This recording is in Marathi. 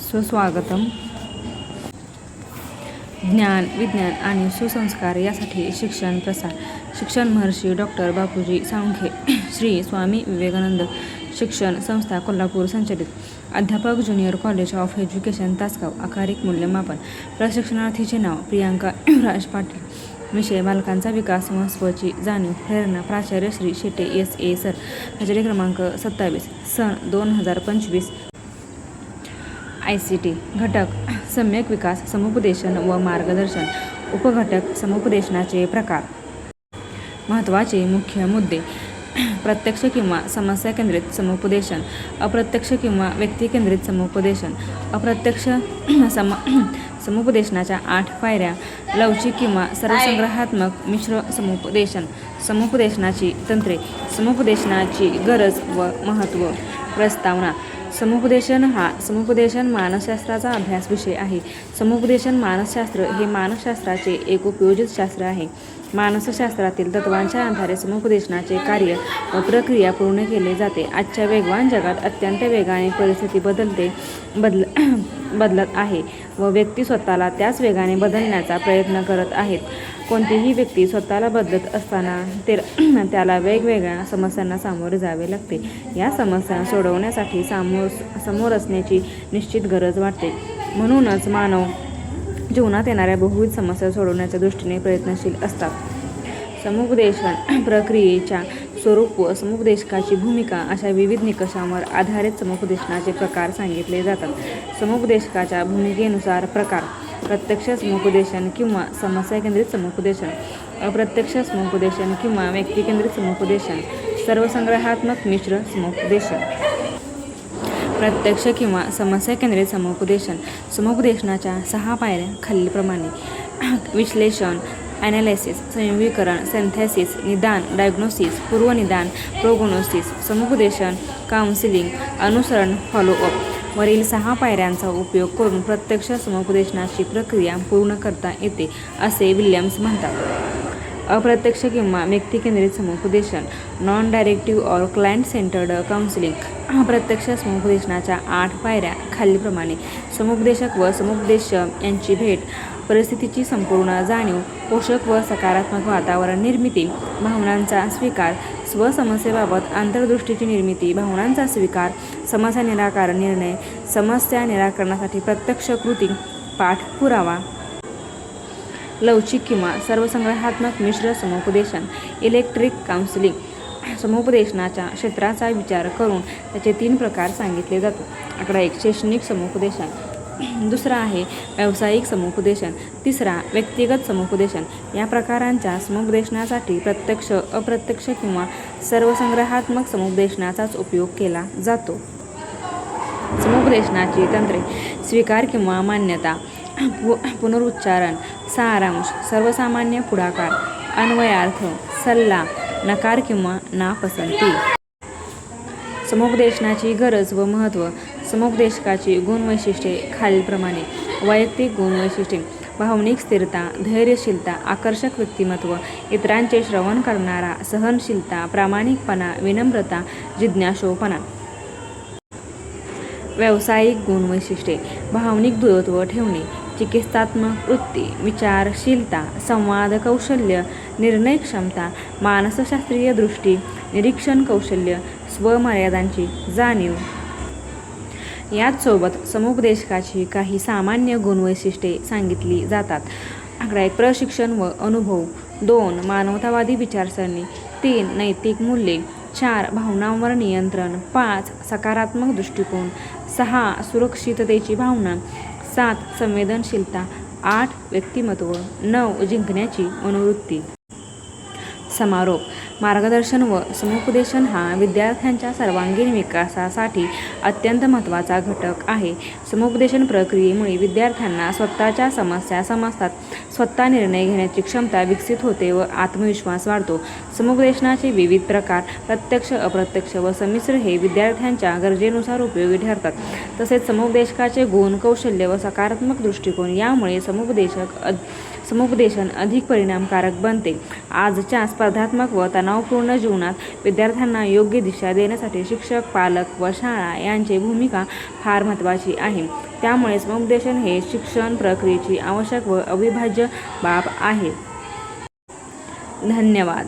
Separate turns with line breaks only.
सुस्वागतम. ज्ञान, विज्ञान आणि सुसंस्कार यासाठी शिक्षण प्रसार. शिक्षण महर्षी डॉक्टर बापूजी साळुंखे, श्री स्वामी विवेकानंद शिक्षण संस्था कोल्हापूर संचलित. अध्यापक, junior college of education, Tasgaon. आकारिक मूल्यमापन. प्रशिक्षणार्थीचे नाव प्रियांका युवराज पाटील. विषय बालकांचा विकास व स्वची जाणीव. प्रेरणा प्राचार्य श्री शेटे S.A. सर. हजेरी क्रमांक 27. सन 2025. ICT. घटक सम्यक विकास, समुपदेशन व मार्गदर्शन. उपघटक समुपदेशनाचे प्रकार. महत्त्वाचे मुख्य मुद्दे. प्रत्यक्ष किंवा समस्या केंद्रित समुपदेशन, अप्रत्यक्ष किंवा व्यक्ती केंद्रित समुपदेशन. अप्रत्यक्ष समुपदेशनाच्या 8 पायऱ्या. लवचिक किंवा सर्वसंग्रहात्मक मिश्र समुपदेशन. समुपदेशनाची तंत्रे. समुपदेशनाची गरज व महत्त्व. प्रस्तावना. समुपदेशन मानसशास्त्राचा अभ्यास विषय आहे. समुपदेशन मानसशास्त्र हे मानसशास्त्राचे एक उपयोजित शास्त्र आहे. मानसशास्त्रातील तत्त्वांच्या आधारे समुपदेशनाचे कार्य व प्रक्रिया पूर्ण केले जाते. आजच्या वेगवान जगात अत्यंत वेगाने परिस्थिती बदलत आहे व व्यक्ती स्वतःला त्याच वेगाने बदलण्याचा प्रयत्न करत आहेत. कोणतीही व्यक्ती स्वतःला बदलत असताना त्याला वेगवेगळ्या समस्यांना सामोरे जावे लागते. या समस्या सोडवण्यासाठी समोर असण्याची निश्चित गरज वाटते. म्हणूनच मानव जीवनात येणाऱ्या बहुविध समस्या सोडवण्याच्या दृष्टीने प्रयत्नशील असतात. समुपदेशन प्रक्रियेच्या स्वरूप व समुपदेशकाची भूमिका अशा विविध निकषांवर आधारित समुपदेशनाचे प्रकार सांगितले जातात. समुपदेशकाच्या भूमिकेनुसार प्रकार. प्रत्यक्ष समुपदेशन किंवा समस्या केंद्रित समुपदेशन. अप्रत्यक्ष समुपदेशन किंवा व्यक्ती केंद्रित समुपदेशन. सर्वसंग्रहात्मक मिश्र समुपदेशन. प्रत्यक्ष किंवा समस्या केंद्रित समुपदेशन. समुपदेशनाच्या 6 पायऱ्या खालीलप्रमाणे. विश्लेषण, ॲनालिसिस, संयुगीकरण, सिंथेसिस, निदान, डायग्नोसिस, पूर्वनिदान, प्रोग्नोसिस. समुपदेशन, काउन्सिलिंग, अनुसरण, फॉलोअप. वरील 6 पायऱ्यांचा उपयोग करून प्रत्यक्ष समुपदेशनाची प्रक्रिया पूर्ण करता येते असे विल्यम्स म्हणतात. अप्रत्यक्ष किंवा व्यक्ती केंद्रित समुपदेशन. Non directive or client centred counselling. अप्रत्यक्ष समुपदेशनाच्या 8 पायऱ्या खालीलप्रमाणे. समुपदेशक व समुपदेशक यांची भेट. परिस्थितीची संपूर्ण जाणीव. पोषक व सकारात्मक वातावरण निर्मिती. भावनांचा स्वीकार. स्वसमस्येबाबत अंतर्दृष्टीची निर्मिती. भावनांचा स्वीकार. समस्या निराकरण निर्णय. समस्या निराकरणासाठी प्रत्यक्ष कृती. पाठपुरावा. लवचिक किंवा सर्वसंग्रहात्मक मिश्र समुपदेशन. Electric counselling. समुपदेशनाच्या क्षेत्राचा विचार करून त्याचे 3 प्रकार सांगितले जातात. आकडा 1. शैक्षणिक समुपदेशन. दुसरा आहे व्यावसायिक समुपदेशन. तिसरा व्यक्तिगत समुपदेशन. या प्रकारांच्या समुपदेशनासाठी प्रत्यक्ष, अप्रत्यक्ष किंवा सर्वसंग्रहात्मक समुपदेशनाचाच उपयोग केला जातो. समुपदेशनाची तंत्रे. स्वीकार किंवा मान्यता. पुनरुच्चारण. सारांश. सर्वसामान्य पुढाकार. अन्वयार्थ. सल्ला. नकार किंवा नापसंती. समुपदेशनाची गरज व महत्त्व. समुपदेशकाची गुणवैशिष्ट्ये खालीलप्रमाणे. वैयक्तिक गुणवैशिष्ट्ये. भावनिक स्थिरता, धैर्यशीलता, आकर्षक व्यक्तिमत्व, इतरांचे श्रवण करणारा, सहनशीलता, प्रामाणिकपणा, विनम्रता, जिज्ञासूपणा. व्यावसायिक गुणवैशिष्ट्ये. भावनिक दृढत्व ठेवणे, चिकित्सात्मक वृत्ती, विचारशीलता, संवाद कौशल्य, निर्णय क्षमता, मानसशास्त्रीय दृष्टी, निरीक्षण कौशल्य, स्वमर्यादांची जाणीव. याचसोबत समुपदेशकाची काही सामान्य गुणवैशिष्ट्ये सांगितली जातात. आकडा 1. प्रशिक्षण व अनुभव. 2. मानवतावादी विचारसरणी. 3. नैतिक मूल्ये. 4. भावनांवर नियंत्रण. 5. सकारात्मक दृष्टिकोन. 6. सुरक्षिततेची भावना. 7. संवेदनशीलता. 8. व्यक्तिमत्व. 9. जिंकण्याची मनोवृत्ती. समारोप. मार्गदर्शन व समुपदेशन हा विद्यार्थ्यांच्या सर्वांगीण विकासासाठी अत्यंत महत्त्वाचा घटक आहे. समुपदेशन प्रक्रियेमुळे विद्यार्थ्यांना स्वतःच्या समस्या समजतात, स्वतः निर्णय घेण्याची क्षमता विकसित होते व आत्मविश्वास वाढतो. समुपदेशनाचे विविध प्रकार प्रत्यक्ष, अप्रत्यक्ष व संमिश्र हे विद्यार्थ्यांच्या गरजेनुसार उपयोगी ठरतात. तसेच समुपदेशकाचे गुण, कौशल्य व सकारात्मक दृष्टिकोन यामुळे समुपदेशन अधिक परिणामकारक बनते. आजच्या स्पर्धात्मक व तणावपूर्ण जीवनात विद्यार्थ्यांना योग्य दिशा देण्यासाठी शिक्षक, पालक व शाळा यांची भूमिका फार महत्त्वाची आहे. त्यामुळे समुपदेशन हे शिक्षण प्रक्रियेची आवश्यक व अविभाज्य बाब आहे. धन्यवाद.